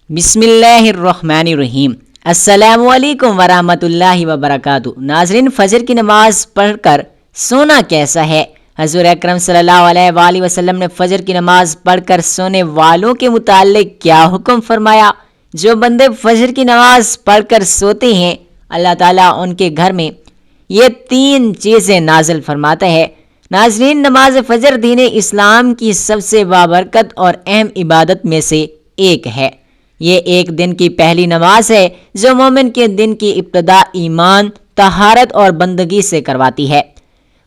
بسم اللہ الرحمن الرحیم۔ السلام علیکم ورحمۃ اللہ وبرکاتہ۔ ناظرین، فجر کی نماز پڑھ کر سونا کیسا ہے؟ حضور اکرم صلی اللہ علیہ وآلہ وسلم نے فجر کی نماز پڑھ کر سونے والوں کے متعلق کیا حکم فرمایا؟ جو بندے فجر کی نماز پڑھ کر سوتے ہیں، اللہ تعالیٰ ان کے گھر میں یہ 3 چیزیں نازل فرماتا ہے۔ ناظرین، نماز فجر دین اسلام کی سب سے بابرکت اور اہم عبادت میں سے ایک ہے۔ یہ ایک دن کی پہلی نماز ہے جو مومن کے دن کی ابتدا ایمان، طہارت اور بندگی سے کرواتی ہے۔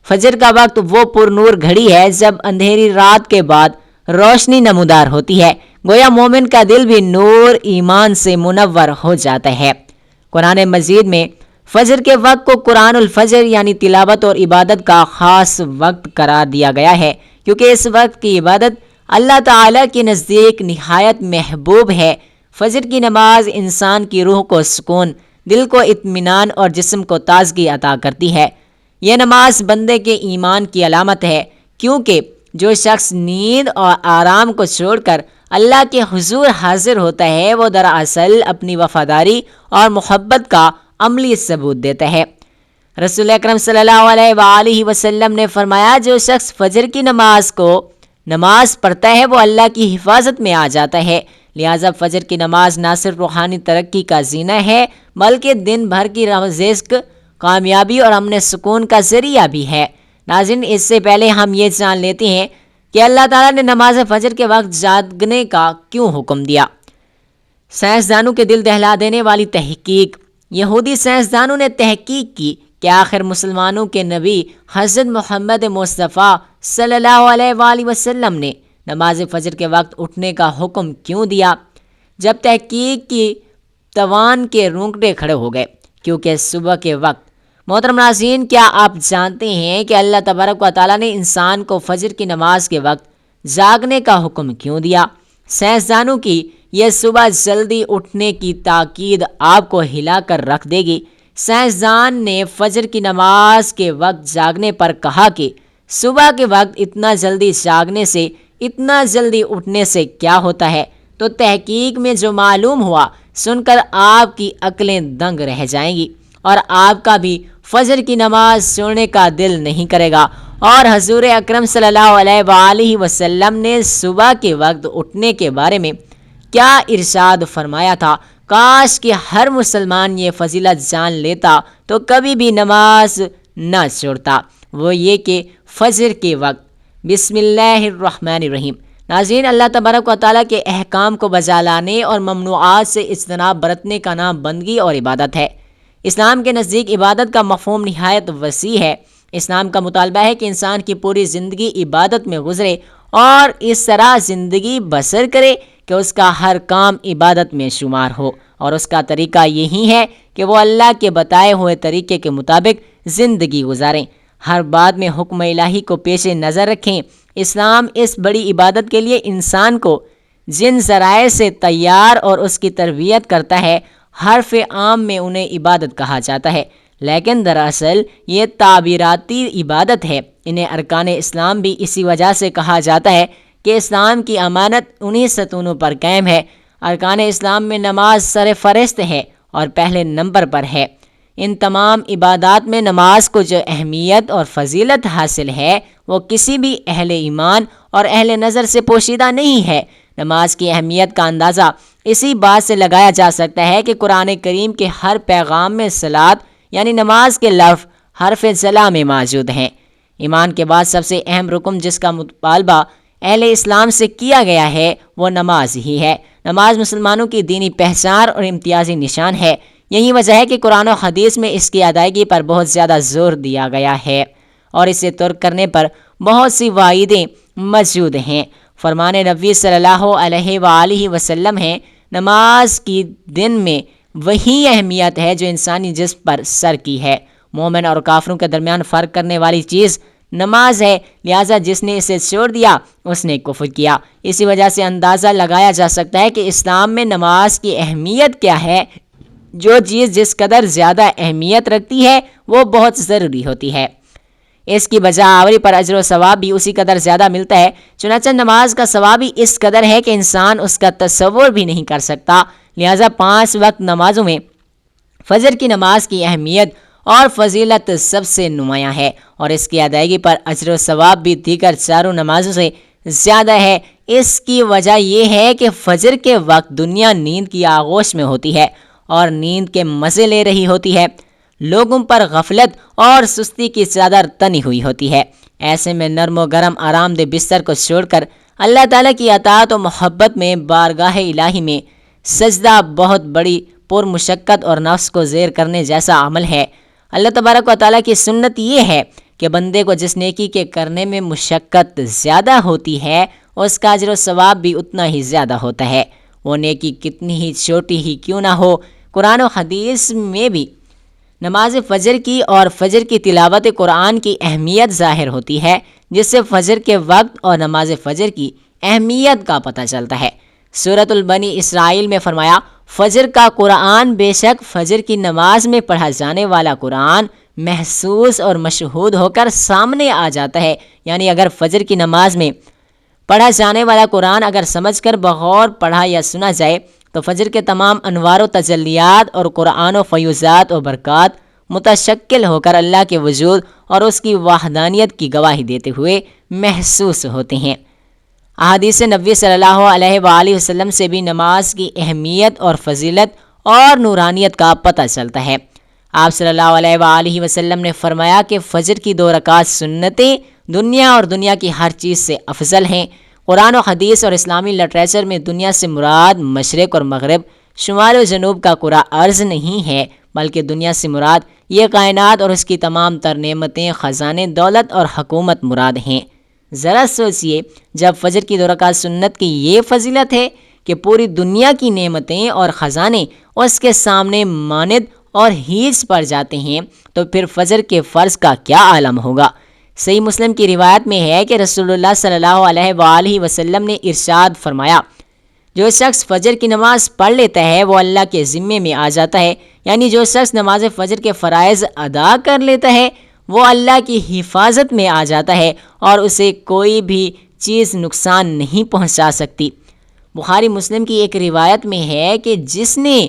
فجر کا وقت وہ پر نور گھڑی ہے جب اندھیری رات کے بعد روشنی نمودار ہوتی ہے، گویا مومن کا دل بھی نور ایمان سے منور ہو جاتا ہے۔ قرآن مجید میں فجر کے وقت کو قرآن الفجر یعنی تلاوت اور عبادت کا خاص وقت قرار دیا گیا ہے، کیونکہ اس وقت کی عبادت اللہ تعالیٰ کے نزدیک نہایت محبوب ہے۔ فجر کی نماز انسان کی روح کو سکون، دل کو اطمینان اور جسم کو تازگی عطا کرتی ہے۔ یہ نماز بندے کے ایمان کی علامت ہے، کیونکہ جو شخص نیند اور آرام کو چھوڑ کر اللہ کے حضور حاضر ہوتا ہے، وہ دراصل اپنی وفاداری اور محبت کا عملی ثبوت دیتا ہے۔ رسول اکرم صلی اللہ علیہ وآلہ وسلم نے فرمایا، جو شخص فجر کی نماز پڑھتا ہے وہ اللہ کی حفاظت میں آ جاتا ہے۔ لہٰذا فجر کی نماز نہ صرف روحانی ترقی کا زینہ ہے، بلکہ دن بھر کی رزق، کامیابی اور امن سکون کا ذریعہ بھی ہے۔ ناظرین، اس سے پہلے ہم یہ جان لیتے ہیں کہ اللہ تعالیٰ نے نماز فجر کے وقت جاگنے کا کیوں حکم دیا۔ سائنسدانوں کے دل دہلا دینے والی تحقیق۔ یہودی سائنسدانوں نے تحقیق کی کہ آخر مسلمانوں کے نبی حضرت محمد مصطفیٰ صلی اللہ علیہ وآلہ وسلم نے نماز فجر کے وقت اٹھنے کا حکم کیوں دیا۔ جب تحقیق کی توان کے رونگٹے کھڑے ہو گئے، کیونکہ صبح کے وقت۔ محترم ناظرین، کیا آپ جانتے ہیں کہ اللہ تبارک و تعالیٰ نے انسان کو فجر کی نماز کے وقت جاگنے کا حکم کیوں دیا؟ سائنسدانوں کی یہ صبح جلدی اٹھنے کی تاکید آپ کو ہلا کر رکھ دے گی۔ سائنسدان نے فجر کی نماز کے وقت جاگنے پر کہا کہ صبح کے وقت اتنا جلدی جاگنے سے، اتنا جلدی اٹھنے سے کیا ہوتا ہے؟ تو تحقیق میں جو معلوم ہوا سن کر آپ کی عقلیں دنگ رہ جائیں گی، اور آپ کا بھی فجر کی نماز چھوڑنے کا دل نہیں کرے گا۔ اور حضور اکرم صلی اللہ علیہ وآلہ وسلم نے صبح کے وقت اٹھنے کے بارے میں کیا ارشاد فرمایا تھا؟ کاش کہ ہر مسلمان یہ فضیلت جان لیتا تو کبھی بھی نماز نہ چھوڑتا۔ وہ یہ کہ فجر کے وقت بسم اللہ الرحمن الرحیم۔ ناظرین، اللہ تبارک و تعالیٰ کے احکام کو بجا لانے اور ممنوعات سے اجتناب برتنے کا نام بندگی اور عبادت ہے۔ اسلام کے نزدیک عبادت کا مفہوم نہایت وسیع ہے۔ اسلام کا مطالبہ ہے کہ انسان کی پوری زندگی عبادت میں گزرے اور اس طرح زندگی بسر کرے کہ اس کا ہر کام عبادت میں شمار ہو، اور اس کا طریقہ یہی ہے کہ وہ اللہ کے بتائے ہوئے طریقے کے مطابق زندگی گزاریں، ہر بات میں حکم الہی کو پیش نظر رکھیں۔ اسلام اس بڑی عبادت کے لیے انسان کو جن ذرائع سے تیار اور اس کی تربیت کرتا ہے، حرف عام میں انہیں عبادت کہا جاتا ہے، لیکن دراصل یہ تعبیراتی عبادت ہے۔ انہیں ارکان اسلام بھی اسی وجہ سے کہا جاتا ہے کہ اسلام کی امانت انہی ستونوں پر قائم ہے۔ ارکان اسلام میں نماز سر فہرست ہے اور پہلے نمبر پر ہے۔ ان تمام عبادات میں نماز کو جو اہمیت اور فضیلت حاصل ہے، وہ کسی بھی اہل ایمان اور اہل نظر سے پوشیدہ نہیں ہے۔ نماز کی اہمیت کا اندازہ اسی بات سے لگایا جا سکتا ہے کہ قرآن کریم کے ہر پیغام میں صلاۃ یعنی نماز کے لفظ حرف جلا میں موجود ہیں۔ ایمان کے بعد سب سے اہم رکن جس کا مطالبہ اہل اسلام سے کیا گیا ہے، وہ نماز ہی ہے۔ نماز مسلمانوں کی دینی پہچان اور امتیازی نشان ہے۔ یہی وجہ ہے کہ قرآن و حدیث میں اس کی ادائیگی پر بہت زیادہ زور دیا گیا ہے، اور اسے ترک کرنے پر بہت سی وعیدیں موجود ہیں۔ فرمان نبی صلی اللہ علیہ وآلہ وسلم ہے، نماز کی دن میں وہی اہمیت ہے جو انسانی جسم پر سر کی ہے۔ مومن اور کافروں کے درمیان فرق کرنے والی چیز نماز ہے، لہٰذا جس نے اسے چھوڑ دیا اس نے کفر کیا۔ اسی وجہ سے اندازہ لگایا جا سکتا ہے کہ اسلام میں نماز کی اہمیت کیا ہے۔ جو چیز جس قدر زیادہ اہمیت رکھتی ہے وہ بہت ضروری ہوتی ہے۔ اس کی بجا آوری پر اجر و ثواب بھی اسی قدر زیادہ ملتا ہے۔ چنانچہ نماز کا ثواب بھی اس قدر ہے کہ انسان اس کا تصور بھی نہیں کر سکتا۔ لہٰذا 5 وقت نمازوں میں فجر کی نماز کی اہمیت اور فضیلت سب سے نمایاں ہے، اور اس کی ادائیگی پر اجر و ثواب بھی دیگر چاروں نمازوں سے زیادہ ہے۔ اس کی وجہ یہ ہے کہ فجر کے وقت دنیا نیند کی آغوش میں ہوتی ہے اور نیند کے مزے لے رہی ہوتی ہے، لوگوں پر غفلت اور سستی کی چادر تنی ہوئی ہوتی ہے۔ ایسے میں نرم و گرم آرام دہ بستر کو چھوڑ کر اللہ تعالیٰ کی اطاعت و محبت میں بارگاہ الہی میں سجدہ بہت بڑی پرمشقت اور نفس کو زیر کرنے جیسا عمل ہے۔ اللہ تبارک و تعالیٰ کی سنت یہ ہے کہ بندے کو جس نیکی کے کرنے میں مشقت زیادہ ہوتی ہے اس کا اجر و ثواب بھی اتنا ہی زیادہ ہوتا ہے، وہ نیکی کتنی ہی چھوٹی ہی کیوں نہ ہو۔ قرآن و حدیث میں بھی نماز فجر کی اور فجر کی تلاوت قرآن کی اہمیت ظاہر ہوتی ہے، جس سے فجر کے وقت اور نماز فجر کی اہمیت کا پتہ چلتا ہے۔ سورۃ البنی اسرائیل میں فرمایا، فجر کا قرآن، بے شک فجر کی نماز میں پڑھا جانے والا قرآن محسوس اور مشہود ہو کر سامنے آ جاتا ہے۔ یعنی اگر فجر کی نماز میں پڑھا جانے والا قرآن اگر سمجھ کر بغور پڑھا یا سنا جائے تو فجر کے تمام انوار و تجلیات اور قرآن و فیوزات و برکات متشکل ہو کر اللہ کے وجود اور اس کی وحدانیت کی گواہی دیتے ہوئے محسوس ہوتے ہیں۔ احادیث نبوی صلی اللہ علیہ وآلہ وسلم سے بھی نماز کی اہمیت اور فضیلت اور نورانیت کا پتہ چلتا ہے۔ آپ صلی اللہ علیہ وآلہ وسلم نے فرمایا کہ فجر کی 2 رکعت سنتیں دنیا اور دنیا کی ہر چیز سے افضل ہیں۔ قرآن و حدیث اور اسلامی لٹریچر میں دنیا سے مراد مشرق اور مغرب، شمال و جنوب کا کرہ ارض نہیں ہے، بلکہ دنیا سے مراد یہ کائنات اور اس کی تمام تر نعمتیں، خزانے، دولت اور حکومت مراد ہیں۔ ذرا سوچئے، جب فجر کی 2 رکعت سنت کی یہ فضیلت ہے کہ پوری دنیا کی نعمتیں اور خزانے اس کے سامنے ماند اور ہیچ پڑ جاتے ہیں، تو پھر فجر کے فرض کا کیا عالم ہوگا۔ صحیح مسلم کی روایت میں ہے کہ رسول اللہ صلی اللہ علیہ وآلہ وسلم نے ارشاد فرمایا، جو شخص فجر کی نماز پڑھ لیتا ہے وہ اللہ کے ذمے میں آ جاتا ہے۔ یعنی جو شخص نماز فجر کے فرائض ادا کر لیتا ہے وہ اللہ کی حفاظت میں آ جاتا ہے اور اسے کوئی بھی چیز نقصان نہیں پہنچا سکتی۔ بخاری مسلم کی ایک روایت میں ہے کہ جس نے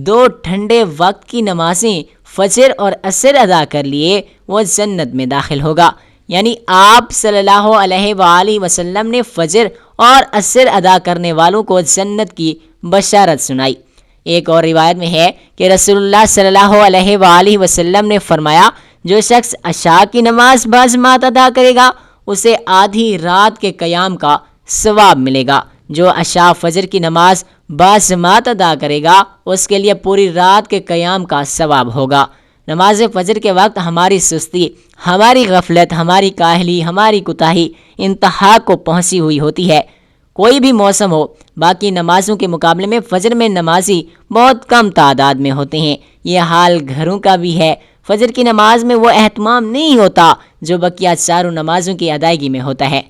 2 ٹھنڈے وقت کی نمازیں فجر اور عصر ادا کر لیے وہ جنت میں داخل ہوگا۔ یعنی آپ صلی اللہ علیہ وآلہ وسلم نے فجر اور عصر ادا کرنے والوں کو جنت کی بشارت سنائی۔ ایک اور روایت میں ہے کہ رسول اللہ صلی اللہ علیہ وآلہ وسلم نے فرمایا، جو شخص عشاء کی نماز باجماعت ادا کرے گا اسے آدھی رات کے قیام کا ثواب ملے گا۔ جو عشاء فجر کی نماز باجماعت ادا کرے گا اس کے لیے پوری رات کے قیام کا ثواب ہوگا۔ نماز فجر کے وقت ہماری سستی، ہماری غفلت، ہماری کاہلی، ہماری کوتاہی انتہا کو پہنچی ہوئی ہوتی ہے۔ کوئی بھی موسم ہو، باقی نمازوں کے مقابلے میں فجر میں نمازی بہت کم تعداد میں ہوتے ہیں۔ یہ حال گھروں کا بھی ہے۔ فجر کی نماز میں وہ اہتمام نہیں ہوتا جو بقیہ چاروں نمازوں کی ادائیگی میں ہوتا ہے۔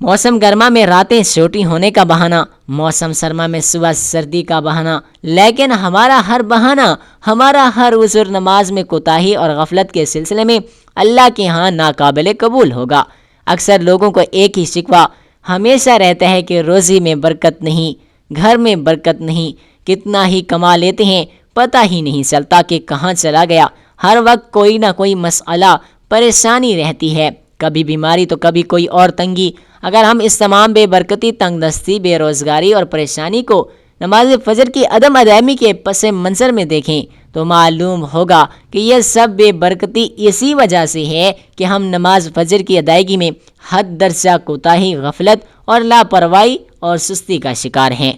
موسم گرما میں راتیں چھوٹی ہونے کا بہانہ، موسم سرما میں صبح سردی کا بہانہ، لیکن ہمارا ہر بہانہ، ہمارا ہر عذر نماز میں کوتاہی اور غفلت کے سلسلے میں اللہ کے ہاں ناقابل قبول ہوگا۔ اکثر لوگوں کو ایک ہی شکوہ ہمیشہ رہتا ہے کہ روزی میں برکت نہیں، گھر میں برکت نہیں، کتنا ہی کما لیتے ہیں پتہ ہی نہیں چلتا کہ کہاں چلا گیا۔ ہر وقت کوئی نہ کوئی مسئلہ، پریشانی رہتی ہے، کبھی بیماری تو کبھی کوئی اور تنگی۔ اگر ہم اس تمام بے برکتی، تنگ دستی، بے روزگاری اور پریشانی کو نماز فجر کی عدم ادائیگی کے پس منظر میں دیکھیں تو معلوم ہوگا کہ یہ سب بے برکتی اسی وجہ سے ہے کہ ہم نماز فجر کی ادائیگی میں حد درجہ کوتاہی، غفلت اور لاپرواہی اور سستی کا شکار ہیں۔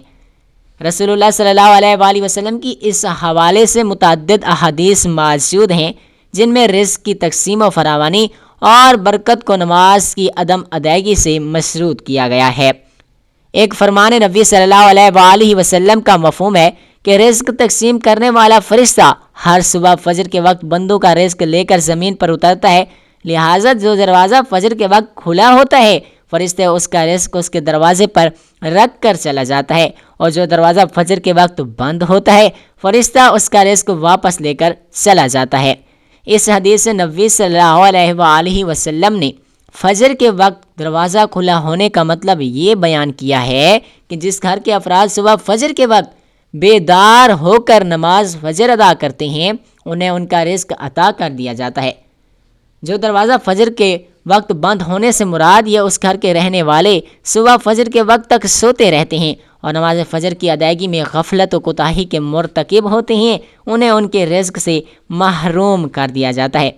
رسول اللہ صلی اللہ علیہ وآلہ وسلم کی اس حوالے سے متعدد احادیث موجود ہیں جن میں رزق کی تقسیم و فراوانی اور برکت کو نماز کی عدم ادائیگی سے مشروط کیا گیا ہے۔ ایک فرمان نبی صلی اللہ علیہ وآلہ وسلم کا مفہوم ہے کہ رزق تقسیم کرنے والا فرشتہ ہر صبح فجر کے وقت بندوں کا رزق لے کر زمین پر اترتا ہے، لہٰذا جو دروازہ فجر کے وقت کھلا ہوتا ہے فرشتے اس کا رزق اس کے دروازے پر رکھ کر چلا جاتا ہے، اور جو دروازہ فجر کے وقت بند ہوتا ہے فرشتہ اس کا رزق واپس لے کر چلا جاتا ہے۔ اس حدیث نبوی صلی اللہ علیہ وآلہ وسلم نے فجر کے وقت دروازہ کھلا ہونے کا مطلب یہ بیان کیا ہے کہ جس گھر کے افراد صبح فجر کے وقت بیدار ہو کر نماز فجر ادا کرتے ہیں انہیں ان کا رزق عطا کر دیا جاتا ہے۔ جو دروازہ فجر کے وقت بند ہونے سے مراد یہ اس گھر کے رہنے والے صبح فجر کے وقت تک سوتے رہتے ہیں اور نماز فجر کی ادائیگی میں غفلت و کوتاہی کے مرتکب ہوتے ہیں، انہیں ان کے رزق سے محروم کر دیا جاتا ہے۔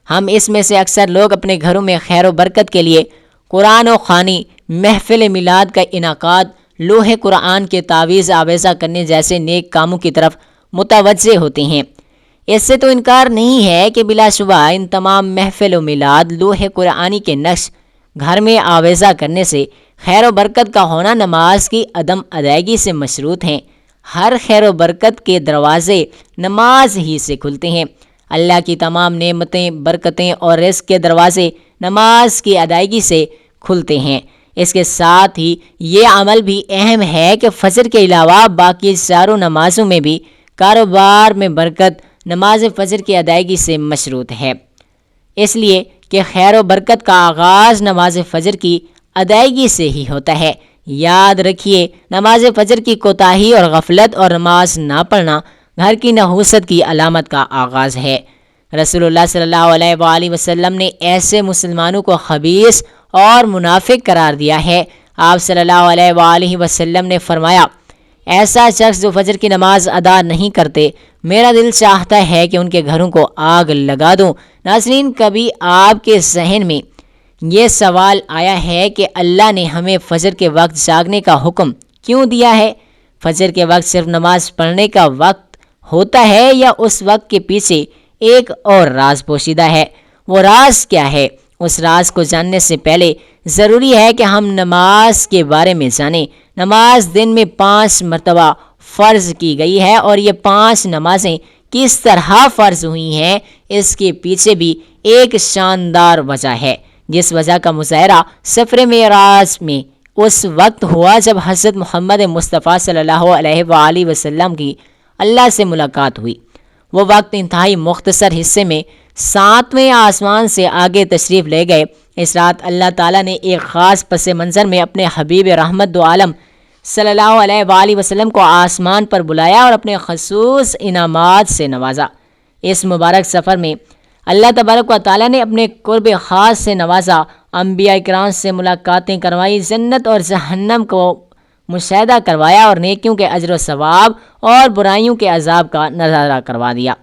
ہم اس میں سے اکثر لوگ اپنے گھروں میں خیر و برکت کے لیے قرآن و خوانی، محفل میلاد کا انعقاد، لوح قرآن کے تعویذ آویزہ کرنے جیسے نیک کاموں کی طرف متوجہ ہوتے ہیں۔ اس سے تو انکار نہیں ہے کہ بلا شبہ ان تمام محفل و میلاد، لوح قرآنی کے نقش گھر میں آویزہ کرنے سے خیر و برکت کا ہونا نماز کی عدم ادائیگی سے مشروط ہیں۔ ہر خیر و برکت کے دروازے نماز ہی سے کھلتے ہیں۔ اللہ کی تمام نعمتیں، برکتیں اور رزق کے دروازے نماز کی ادائیگی سے کھلتے ہیں۔ اس کے ساتھ ہی یہ عمل بھی اہم ہے کہ فجر کے علاوہ باقی چاروں نمازوں میں بھی کاروبار میں برکت نماز فجر کی ادائیگی سے مشروط ہے، اس لیے کہ خیر و برکت کا آغاز نماز فجر کی ادائیگی سے ہی ہوتا ہے۔ یاد رکھیے، نماز فجر کی کوتاہی اور غفلت اور نماز نہ پڑھنا گھر کی نحوست کی علامت کا آغاز ہے۔ رسول اللہ صلی اللہ علیہ وآلہ وسلم نے ایسے مسلمانوں کو خبیث اور منافق قرار دیا ہے۔ آپ صلی اللہ علیہ وآلہ وسلم نے فرمایا، ایسا شخص جو فجر کی نماز ادا نہیں کرتے، میرا دل چاہتا ہے کہ ان کے گھروں کو آگ لگا دوں۔ ناظرین، کبھی آپ کے ذہن میں یہ سوال آیا ہے کہ اللہ نے ہمیں فجر کے وقت جاگنے کا حکم کیوں دیا ہے؟ فجر کے وقت صرف نماز پڑھنے کا وقت ہوتا ہے یا اس وقت کے پیچھے ایک اور راز پوشیدہ ہے؟ وہ راز کیا ہے؟ اس راز کو جاننے سے پہلے ضروری ہے کہ ہم نماز کے بارے میں جانیں۔ نماز دن میں 5 مرتبہ فرض کی گئی ہے اور یہ 5 نمازیں کس طرح فرض ہوئی ہیں، اس کے پیچھے بھی ایک شاندار وجہ ہے، جس وجہ کا مظاہرہ سفر معراج میں اس وقت ہوا جب حضرت محمد مصطفیٰ صلی اللہ علیہ وآلہ وسلم کی اللہ سے ملاقات ہوئی۔ وہ وقت انتہائی مختصر حصے میں 7ویں آسمان سے آگے تشریف لے گئے۔ اس رات اللہ تعالیٰ نے ایک خاص پس منظر میں اپنے حبیب رحمت دو عالم صلی اللہ علیہ وآلہ وسلم کو آسمان پر بلایا اور اپنے خصوص انعامات سے نوازا۔ اس مبارک سفر میں اللہ تبارک و تعالیٰ نے اپنے قرب خاص سے نوازا، انبیاء کرام سے ملاقاتیں کروائی، جنت اور جہنم کو مشاہدہ کروایا اور نیکیوں کے اجر و ثواب اور برائیوں کے عذاب کا نظارہ کروا دیا۔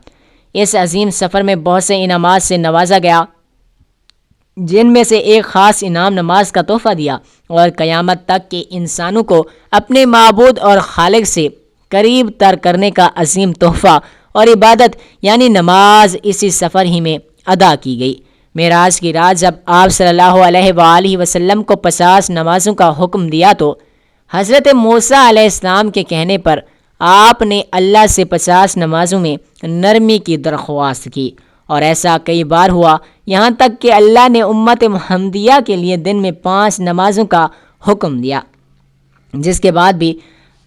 اس عظیم سفر میں بہت سے انعامات سے نوازا گیا، جن میں سے ایک خاص انعام نماز کا تحفہ دیا اور قیامت تک کے انسانوں کو اپنے معبود اور خالق سے قریب تر کرنے کا عظیم تحفہ اور عبادت یعنی نماز اسی سفر ہی میں ادا کی گئی۔ معراج کی رات جب آپ صلی اللہ علیہ وآلہ وسلم کو 50 نمازوں کا حکم دیا تو حضرت موسیٰ علیہ السلام کے کہنے پر آپ نے اللہ سے 50 نمازوں میں نرمی کی درخواست کی، اور ایسا کئی بار ہوا، یہاں تک کہ اللہ نے امت محمدیہ کے لیے دن میں 5 نمازوں کا حکم دیا، جس کے بعد بھی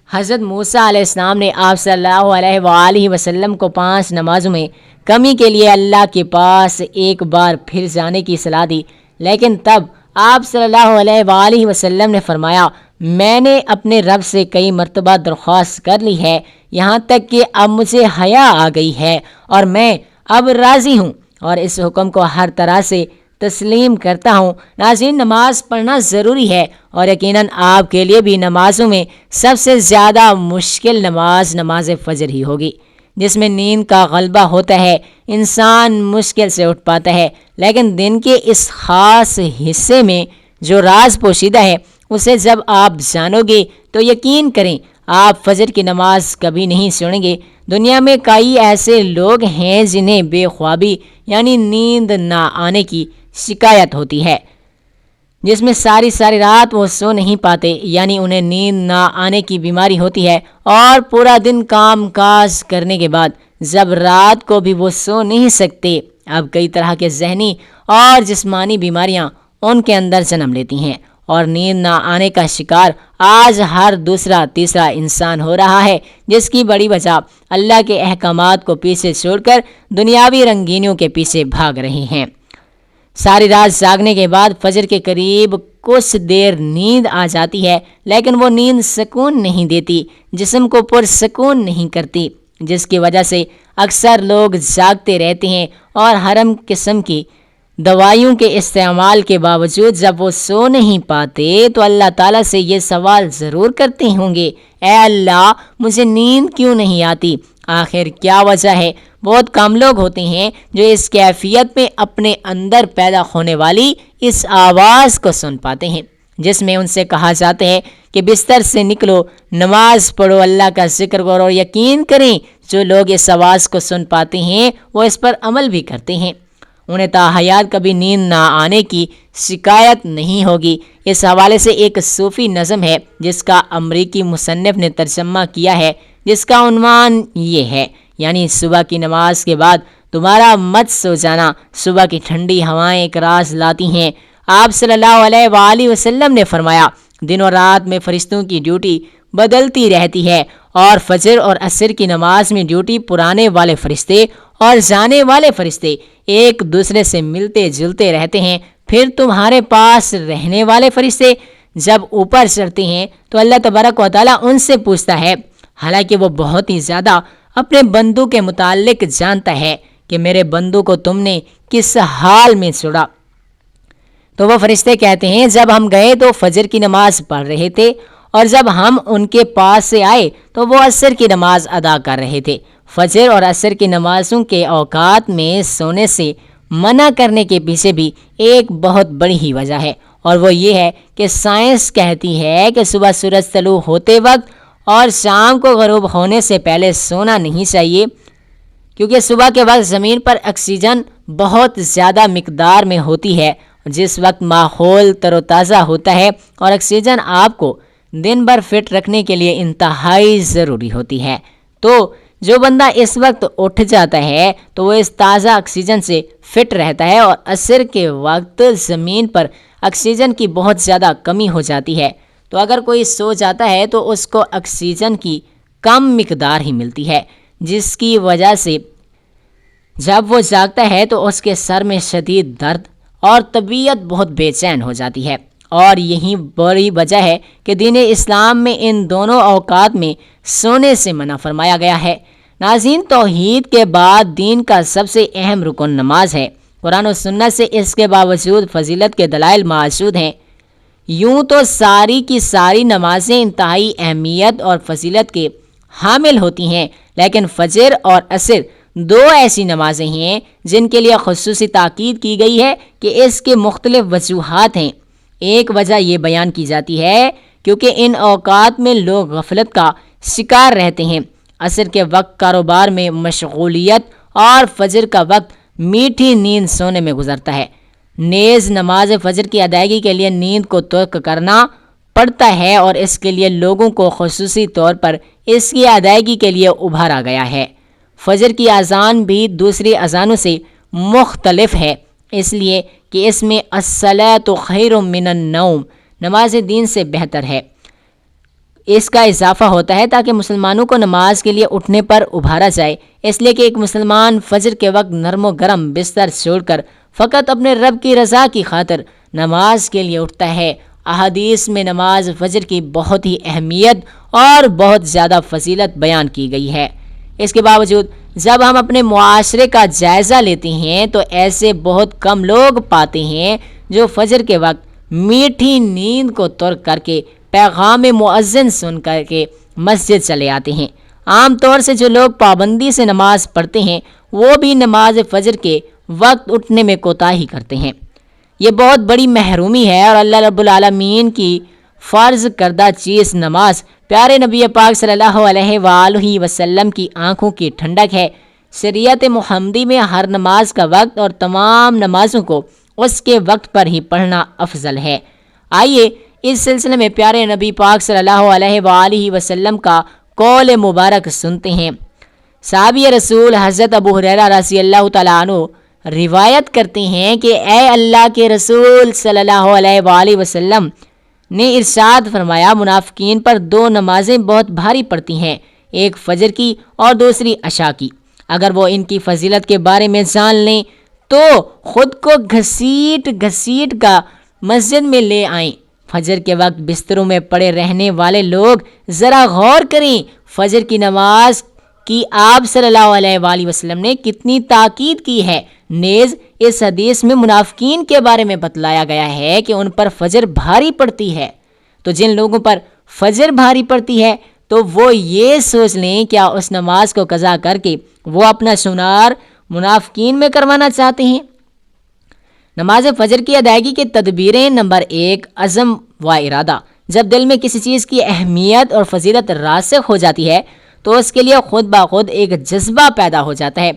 حضرت موسیٰ علیہ السلام نے آپ صلی اللہ علیہ وآلہ وسلم کو 5 نمازوں میں کمی کے لیے اللہ کے پاس ایک بار پھر جانے کی صلاح دی، لیکن تب آپ صلی اللہ علیہ وآلہ وسلم نے فرمایا، میں نے اپنے رب سے کئی مرتبہ درخواست کر لی ہے، یہاں تک کہ اب مجھے حیا آ گئی ہے اور میں اب راضی ہوں اور اس حکم کو ہر طرح سے تسلیم کرتا ہوں۔ ناظرین، نماز پڑھنا ضروری ہے اور یقیناً آپ کے لیے بھی نمازوں میں سب سے زیادہ مشکل نماز فجر ہی ہوگی، جس میں نیند کا غلبہ ہوتا ہے، انسان مشکل سے اٹھ پاتا ہے، لیکن دن کے اس خاص حصے میں جو راز پوشیدہ ہے اسے جب آپ جانو گے تو یقین کریں آپ فجر کی نماز کبھی نہیں چھوڑیں گے۔ دنیا میں کئی ایسے لوگ ہیں جنہیں بے خوابی یعنی نیند نہ آنے کی شکایت ہوتی ہے، جس میں ساری رات وہ سو نہیں پاتے، یعنی انہیں نیند نہ آنے کی بیماری ہوتی ہے، اور پورا دن کام کاج کرنے کے بعد جب رات کو بھی وہ سو نہیں سکتے۔ اب کئی طرح کے ذہنی اور جسمانی بیماریاں ان کے اندر جنم لیتی ہیں اور نیند نہ آنے کا شکار آج ہر دوسرا تیسرا انسان ہو رہا ہے، جس کی بڑی وجہ اللہ کے احکامات کو پیچھے چھوڑ کر دنیاوی رنگینیوں کے پیچھے بھاگ رہے ہیں۔ ساری رات جاگنے کے بعد فجر کے قریب کچھ دیر نیند آ جاتی ہے، لیکن وہ نیند سکون نہیں دیتی، جسم کو پرسکون نہیں کرتی، جس کی وجہ سے اکثر لوگ جاگتے رہتے ہیں اور حرام قسم کی دوائیوں کے استعمال کے باوجود جب وہ سو نہیں پاتے تو اللہ تعالیٰ سے یہ سوال ضرور کرتے ہوں گے، اے اللہ مجھے نیند کیوں نہیں آتی؟ آخر کیا وجہ ہے؟ بہت کم لوگ ہوتے ہیں جو اس کیفیت میں اپنے اندر پیدا ہونے والی اس آواز کو سن پاتے ہیں، جس میں ان سے کہا جاتا ہے کہ بستر سے نکلو، نماز پڑھو، اللہ کا ذکر کرو، اور یقین کریں جو لوگ اس آواز کو سن پاتے ہیں وہ اس پر عمل بھی کرتے ہیں، انہیں تا حیات کبھی نیند نہ آنے کی شکایت نہیں ہوگی۔ اس حوالے سے ایک صوفی نظم ہے جس کا امریکی مصنف نے ترجمہ کیا ہے، جس کا عنوان یہ ہے، یعنی صبح کی نماز کے بعد تمہارا مت سو جانا، صبح کی ٹھنڈی ہوائیں ایک راز لاتی ہیں۔ آپ صلی اللہ علیہ وآلہ وسلم نے فرمایا، دن اور رات میں فرشتوں کی ڈیوٹی بدلتی رہتی ہے، اور فجر اور عصر کی نماز میں ڈیوٹی پرانے والے فرشتے اور جانے والے فرشتے ایک دوسرے سے ملتے جلتے رہتے ہیں۔ پھر تمہارے پاس رہنے والے فرشتے جب اوپر چڑھتے ہیں تو اللہ تبارک و تعالیٰ ان سے پوچھتا ہے، حالانکہ وہ بہت ہی زیادہ اپنے بندوں کے متعلق جانتا ہے، کہ میرے بندوں کو تم نے کس حال میں چھوڑا؟ تو وہ فرشتے کہتے ہیں، جب ہم گئے تو فجر کی نماز پڑھ رہے تھے، اور جب ہم ان کے پاس سے آئے تو وہ عصر کی نماز ادا کر رہے تھے۔ فجر اور عصر کی نمازوں کے اوقات میں سونے سے منع کرنے کے پیچھے بھی ایک بہت بڑی ہی وجہ ہے، اور وہ یہ ہے کہ سائنس کہتی ہے کہ صبح سورج طلوع ہوتے وقت اور شام کو غروب ہونے سے پہلے سونا نہیں چاہیے، کیونکہ صبح کے وقت زمین پر آکسیجن بہت زیادہ مقدار میں ہوتی ہے، جس وقت ماحول تر و تازہ ہوتا ہے اور آکسیجن آپ کو دن بھر فٹ رکھنے کے لیے انتہائی ضروری ہوتی ہے۔ تو جو بندہ اس وقت اٹھ جاتا ہے تو وہ اس تازہ آکسیجن سے فٹ رہتا ہے، اور عصر کے وقت زمین پر آکسیجن کی بہت زیادہ کمی ہو جاتی ہے، تو اگر کوئی سو جاتا ہے تو اس کو آکسیجن کی کم مقدار ہی ملتی ہے، جس کی وجہ سے جب وہ جاگتا ہے تو اس کے سر میں شدید درد اور طبیعت بہت بے چین ہو جاتی ہے، اور یہی بڑی وجہ ہے کہ دین اسلام میں ان دونوں اوقات میں سونے سے منع فرمایا گیا ہے۔ ناظرین، توحید کے بعد دین کا سب سے اہم رکن نماز ہے۔ قرآن و سنت سے اس کے باوجود فضیلت کے دلائل موجود ہیں۔ یوں تو ساری کی ساری نمازیں انتہائی اہمیت اور فضیلت کے حامل ہوتی ہیں، لیکن فجر اور عصر دو ایسی نمازیں ہیں جن کے لیے خصوصی تاکید کی گئی ہے کہ اس کے مختلف وجوہات ہیں۔ ایک وجہ یہ بیان کی جاتی ہے کیونکہ ان اوقات میں لوگ غفلت کا شکار رہتے ہیں۔ عصر کے وقت کاروبار میں مشغولیت اور فجر کا وقت میٹھی نیند سونے میں گزرتا ہے۔ نیز نماز فجر کی ادائیگی کے لیے نیند کو ترک کرنا پڑتا ہے، اور اس کے لیے لوگوں کو خصوصی طور پر اس کی ادائیگی کے لیے ابھارا گیا ہے۔ فجر کی اذان بھی دوسری اذانوں سے مختلف ہے، اس لیے کہ اس میں الصلاۃ خیر من النوم، نماز دین سے بہتر ہے، اس کا اضافہ ہوتا ہے تاکہ مسلمانوں کو نماز کے لیے اٹھنے پر ابھارا جائے، اس لیے کہ ایک مسلمان فجر کے وقت نرم و گرم بستر چھوڑ کر فقط اپنے رب کی رضا کی خاطر نماز کے لیے اٹھتا ہے۔ احادیث میں نماز فجر کی بہت ہی اہمیت اور بہت زیادہ فضیلت بیان کی گئی ہے۔ اس کے باوجود جب ہم اپنے معاشرے کا جائزہ لیتے ہیں تو ایسے بہت کم لوگ پاتے ہیں جو فجر کے وقت میٹھی نیند کو ترک کر کے پیغام مؤذن سن کر کے مسجد چلے آتے ہیں۔ عام طور سے جو لوگ پابندی سے نماز پڑھتے ہیں وہ بھی نماز فجر کے وقت اٹھنے میں کوتاہی کرتے ہیں۔ یہ بہت بڑی محرومی ہے، اور اللہ رب العالمین کی فرض کردہ چیز نماز پیارے نبی پاک صلی اللہ علیہ وآلہ وسلم کی آنکھوں کی ٹھنڈک ہے۔ شریعت محمدی میں ہر نماز کا وقت اور تمام نمازوں کو اس کے وقت پر ہی پڑھنا افضل ہے۔ آئیے اس سلسلے میں پیارے نبی پاک صلی اللہ علیہ وآلہ وسلم کا قول مبارک سنتے ہیں۔ صحابی رسول حضرت ابو ہریرہ رضی اللہ تعالیٰ عنہ روایت کرتے ہیں کہ اے اللہ کے رسول صلی اللہ علیہ وآلہ وسلم، نے ارشاد فرمایا منافقین پر دو نمازیں بہت بھاری پڑتی ہیں، ایک فجر کی اور دوسری عشاء کی۔ اگر وہ ان کی فضیلت کے بارے میں جان لیں تو خود کو گھسیٹ کر مسجد میں لے آئیں۔ فجر کے وقت بستروں میں پڑے رہنے والے لوگ ذرا غور کریں، فجر کی نماز کی آپ صلی اللہ علیہ وآلہ وسلم نے کتنی تاکید کی ہے۔ نیز اس حدیث میں منافقین کے بارے میں بتلایا گیا ہے کہ ان پر فجر بھاری پڑتی ہے۔ تو جن لوگوں پر فجر بھاری پڑتی ہے تو وہ یہ سوچ لیں کیا اس نماز کو قضا کر کے وہ اپنا شمار منافقین میں کروانا چاہتے ہیں۔ نماز فجر کی ادائیگی کی تدبیریں۔ نمبر 1، عزم و ارادہ۔ جب دل میں کسی چیز کی اہمیت اور فضیلت راسخ ہو جاتی ہے تو اس کے لیے خود بخود ایک جذبہ پیدا ہو جاتا ہے۔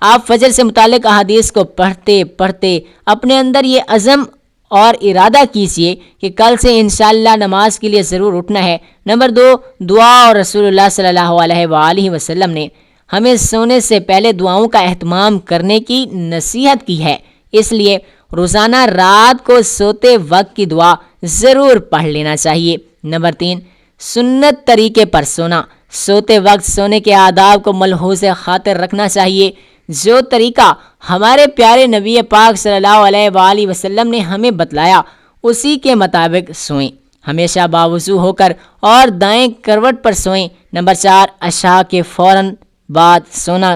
آپ فجر سے متعلق احادیث کو پڑھتے اپنے اندر یہ عزم اور ارادہ کیجیے کہ کل سے انشاءاللہ نماز کے لیے ضرور اٹھنا ہے۔ نمبر 2، دعا اور رسول اللہ صلی اللہ علیہ وآلہ وسلم نے ہمیں سونے سے پہلے دعاؤں کا اہتمام کرنے کی نصیحت کی ہے، اس لیے روزانہ رات کو سوتے وقت کی دعا ضرور پڑھ لینا چاہیے۔ نمبر 3، سنت طریقے پر سونا۔ سوتے وقت سونے کے آداب کو ملحوظ خاطر رکھنا چاہیے۔ جو طریقہ ہمارے پیارے نبی پاک صلی اللہ علیہ وآلہ وسلم نے ہمیں بتلایا اسی کے مطابق سوئیں۔ ہمیشہ باوضو ہو کر اور دائیں کروٹ پر سوئیں۔ نمبر 4، عشاء کے فوراً بعد سونا۔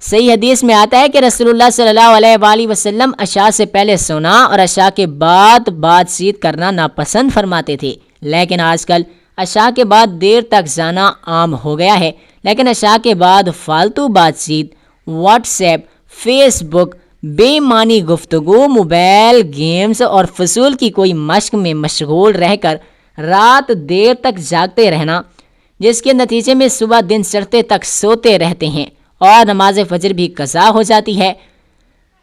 صحیح حدیث میں آتا ہے کہ رسول اللہ صلی اللہ علیہ وآلہ وسلم عشاء سے پہلے سونا اور عشاء کے بعد بات چیت کرنا ناپسند فرماتے تھے، لیکن آج کل عشاء کے بعد دیر تک جانا عام ہو گیا ہے۔ لیکن عشاء کے بعد فالتو بات چیت، واٹس ایپ، فیس بک، بے معنی گفتگو، موبائل گیمز اور فضول کی کوئی مشق میں مشغول رہ کر رات دیر تک جاگتے رہنا، جس کے نتیجے میں صبح دن چڑھتے تک سوتے رہتے ہیں اور نماز فجر بھی قضا ہو جاتی ہے۔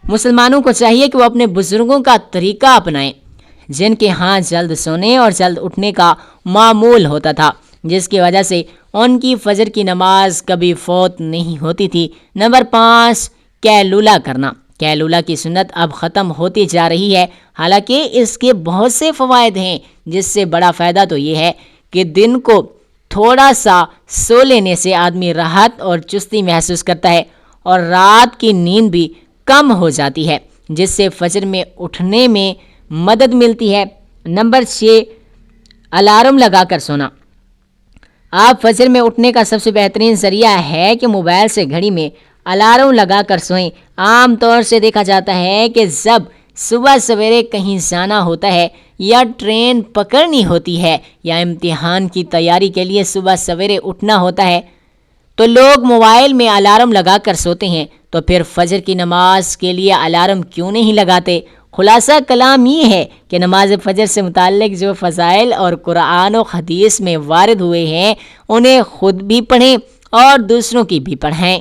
مسلمانوں کو چاہیے کہ وہ اپنے بزرگوں کا طریقہ اپنائیں، جن کے ہاں جلد سونے اور جلد اٹھنے کا معمول ہوتا تھا، جس کی وجہ سے ان کی فجر کی نماز کبھی فوت نہیں ہوتی تھی۔ نمبر 5، قیلولہ کرنا۔ قیلولہ کی سنت اب ختم ہوتی جا رہی ہے، حالانکہ اس کے بہت سے فوائد ہیں، جس سے بڑا فائدہ تو یہ ہے کہ دن کو تھوڑا سا سو لینے سے آدمی راحت اور چستی محسوس کرتا ہے اور رات کی نیند بھی کم ہو جاتی ہے، جس سے فجر میں اٹھنے میں مدد ملتی ہے۔ نمبر 6، الارم لگا کر سونا۔ آپ فجر میں اٹھنے کا سب سے بہترین ذریعہ ہے کہ موبائل سے گھڑی میں الارم لگا کر سوئیں۔ عام طور سے دیکھا جاتا ہے کہ جب صبح سویرے کہیں جانا ہوتا ہے یا ٹرین پکڑنی ہوتی ہے یا امتحان کی تیاری کے لیے صبح سویرے اٹھنا ہوتا ہے تو لوگ موبائل میں الارم لگا کر سوتے ہیں، تو پھر فجر کی نماز کے لیے الارم کیوں نہیں لگاتے؟ خلاصہ کلام یہ ہے کہ نماز فجر سے متعلق جو فضائل اور قرآن و حدیث میں وارد ہوئے ہیں انہیں خود بھی پڑھیں اور دوسروں کی بھی پڑھائیں۔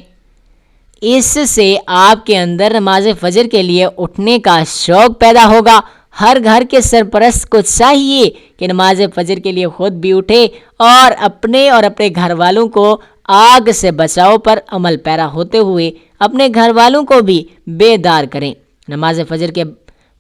اس سے آپ کے اندر نماز فجر کے لیے اٹھنے کا شوق پیدا ہوگا۔ ہر گھر کے سرپرست کو چاہیے کہ نماز فجر کے لیے خود بھی اٹھے اور اپنے گھر والوں کو آگ سے بچاؤ پر عمل پیرا ہوتے ہوئے اپنے گھر والوں کو بھی بیدار کریں۔ نماز فجر کے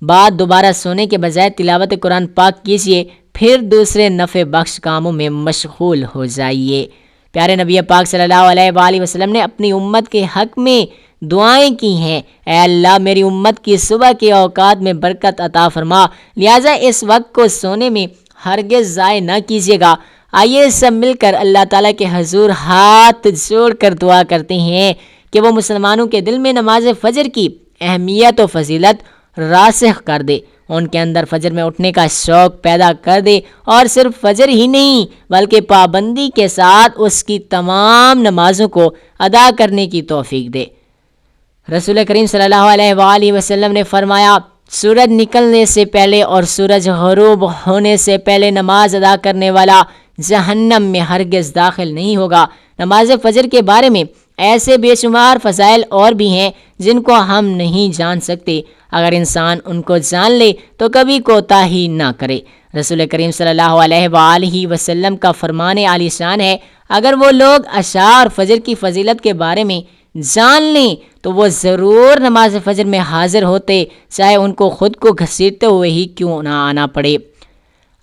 بعد دوبارہ سونے کے بجائے تلاوت قرآن پاک کیجیے، پھر دوسرے نفع بخش کاموں میں مشغول ہو جائیے۔ پیارے نبی پاک صلی اللہ علیہ وآلہ وسلم نے اپنی امت کے حق میں دعائیں کی ہیں، اے اللہ میری امت کی صبح کے اوقات میں برکت عطا فرما، لہٰذا اس وقت کو سونے میں ہرگز ضائع نہ کیجیے گا۔ آئیے سب مل کر اللہ تعالیٰ کے حضور ہاتھ جوڑ کر دعا کرتے ہیں کہ وہ مسلمانوں کے دل میں نماز فجر کی اہمیت و فضیلت راسخ کر دے، ان کے اندر فجر میں اٹھنے کا شوق پیدا کر دے اور صرف فجر ہی نہیں بلکہ پابندی کے ساتھ اس کی تمام نمازوں کو ادا کرنے کی توفیق دے۔ رسول کریم صلی اللہ علیہ وآلہ وسلم نے فرمایا، سورج نکلنے سے پہلے اور سورج غروب ہونے سے پہلے نماز ادا کرنے والا جہنم میں ہرگز داخل نہیں ہوگا۔ نماز فجر کے بارے میں ایسے بے شمار فضائل اور بھی ہیں جن کو ہم نہیں جان سکتے، اگر انسان ان کو جان لے تو کبھی کوتاہی نہ کرے۔ رسول کریم صلی اللہ علیہ وآلہ وسلم کا فرمان عالی شان ہے، اگر وہ لوگ عشاء اور فجر کی فضیلت کے بارے میں جان لیں تو وہ ضرور نماز فجر میں حاضر ہوتے، چاہے ان کو خود کو گھسیٹتے ہوئے ہی کیوں نہ آنا پڑے۔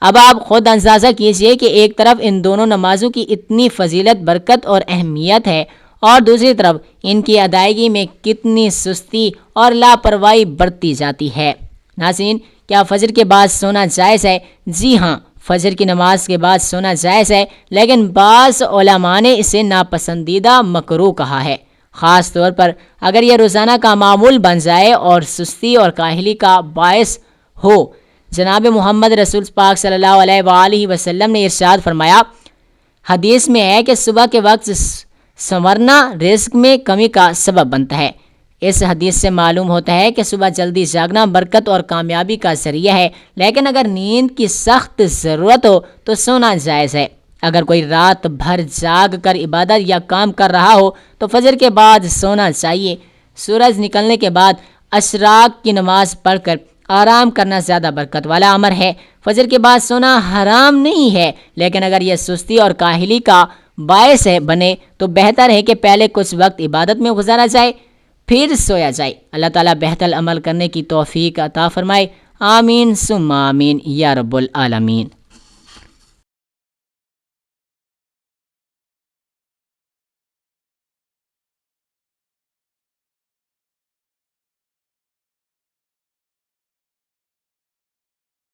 اب آپ خود اندازہ کیجئے کہ ایک طرف ان دونوں نمازوں کی اتنی فضیلت، برکت اور اہمیت ہے، اور دوسری طرف ان کی ادائیگی میں کتنی سستی اور لاپرواہی برتی جاتی ہے۔ ناظرین، کیا فجر کے بعد سونا جائز ہے؟ جی ہاں، فجر کی نماز کے بعد سونا جائز ہے، لیکن بعض علماء نے اسے ناپسندیدہ مکروہ کہا ہے، خاص طور پر اگر یہ روزانہ کا معمول بن جائے اور سستی اور کاہلی کا باعث ہو۔ جناب محمد رسول پاک صلی اللہ علیہ وآلہ وسلم نے ارشاد فرمایا، حدیث میں ہے کہ صبح کے وقت سنورنا رزق میں کمی کا سبب بنتا ہے۔ اس حدیث سے معلوم ہوتا ہے کہ صبح جلدی جاگنا برکت اور کامیابی کا ذریعہ ہے، لیکن اگر نیند کی سخت ضرورت ہو تو سونا جائز ہے۔ اگر کوئی رات بھر جاگ کر عبادت یا کام کر رہا ہو تو فجر کے بعد سونا چاہیے۔ سورج نکلنے کے بعد اشراق کی نماز پڑھ کر آرام کرنا زیادہ برکت والا امر ہے۔ فجر کے بعد سونا حرام نہیں ہے، لیکن اگر یہ سستی اور کاہلی کا باعث بنے تو بہتر ہے کہ پہلے کچھ وقت عبادت میں گزارا جائے، پھر سویا جائے۔ اللہ تعالیٰ بہتر عمل کرنے کی توفیق عطا فرمائے۔ آمین ثم آمین یا رب العالمین۔